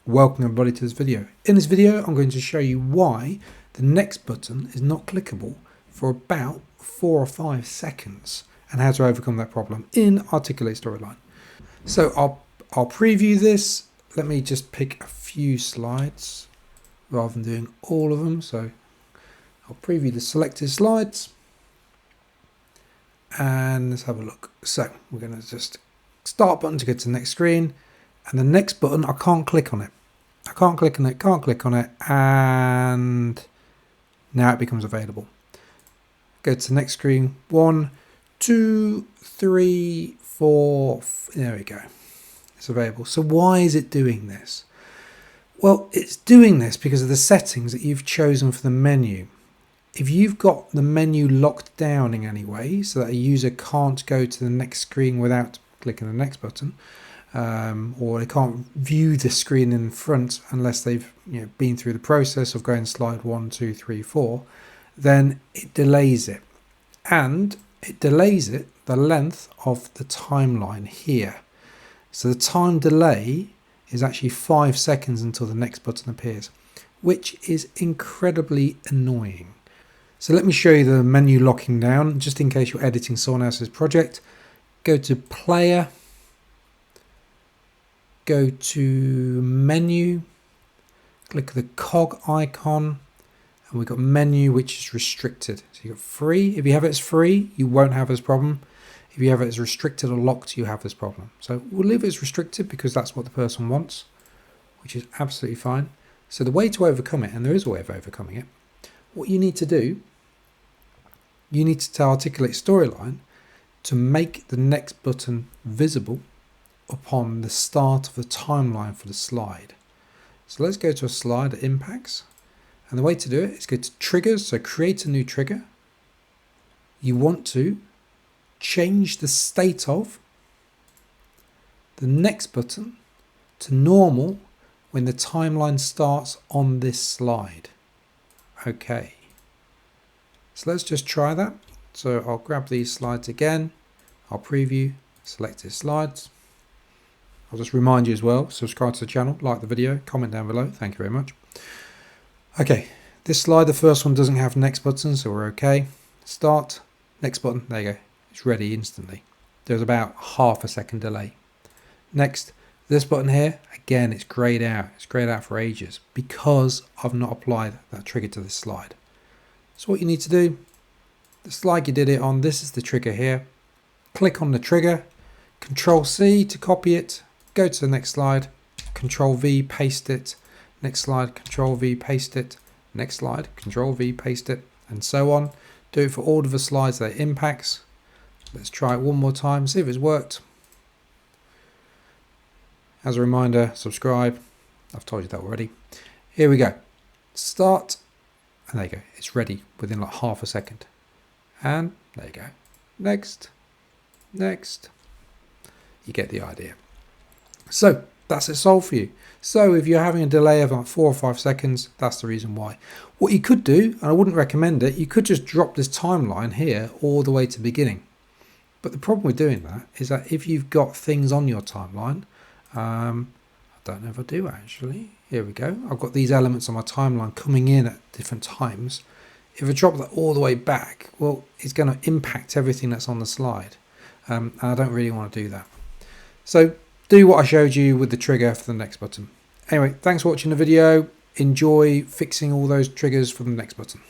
Welcome everybody to this video. In this video I'm going to show you why the next button is not clickable for about 4 or 5 seconds and how to overcome that problem in Articulate Storyline. So I'll preview this. Let me just pick a few slides rather than doing all of them. So I'll preview the selected slides and let's have a look. So we're going to just start button to get to the next screen, and the next button I can't click on it. I can't click on it, and now it becomes available. Go to the next screen. 1, 2, 3, 4. There we go. It's available. So why is it doing this? Well, it's doing this because of the settings that you've chosen for the menu. If you've got the menu locked down in any way so that a user can't go to the next screen without clicking the next button, or they can't view the screen in front unless they've been through the process of going slide 1, 2, 3, 4, then it delays it. And it delays it the length of the timeline here. So the time delay is actually 5 seconds until the next button appears, which is incredibly annoying. So let me show you the menu locking down, just in case you're editing someone else's project. Go to Player, go to Menu, click the cog icon, and we've got Menu, which is restricted. So you've got free. If you have it as free, you won't have this problem. If you have it as restricted or locked, you have this problem. So we'll leave it as restricted because that's what the person wants, which is absolutely fine. So the way to overcome it, and there is a way of overcoming it, what you need to do, you need to tell Articulate Storyline to make the next button visible upon the start of the timeline for the slide. So let's go to a slide that impacts, and the way to do it is go to triggers. So create a new trigger. You want to change the state of the next button to normal when the timeline starts on this slide. Okay, so let's just try that. So I'll grab these slides again, I'll preview selected slides. I'll just remind you as well, subscribe to the channel, like the video, comment down below, thank you very much. Okay, this slide, the first one doesn't have next button, so we're okay. Start, next button, there you go, it's ready instantly. There's about half a second delay. Next, this button here, again, it's grayed out. It's grayed out for ages because I've not applied that trigger to this slide. So what you need to do, the slide you did it on, this is the trigger here. Click on the trigger, Control C to copy it, go to the next slide, Control V, paste it, next slide, Control V, paste it, next slide, Control V, paste it, and so on. Do it for all of the slides that it impacts. Let's try it one more time, see if it's worked. As a reminder, subscribe. I've told you that already. Here we go. Start. And there you go. It's ready within like half a second. And there you go. Next. Next. You get the idea. So that's it solved for you. So if you're having a delay of like 4 or 5 seconds, that's the reason why. What you could do, and I wouldn't recommend it, you could just drop this timeline here all the way to the beginning. But the problem with doing that is that if you've got things on your timeline, I don't know if I do actually. Here we go. I've got these elements on my timeline coming in at different times. If I drop that all the way back, well, it's going to impact everything that's on the slide. And I don't really want to do that. So do what I showed you with the trigger for the next button. Anyway, thanks for watching the video. Enjoy fixing all those triggers for the next button.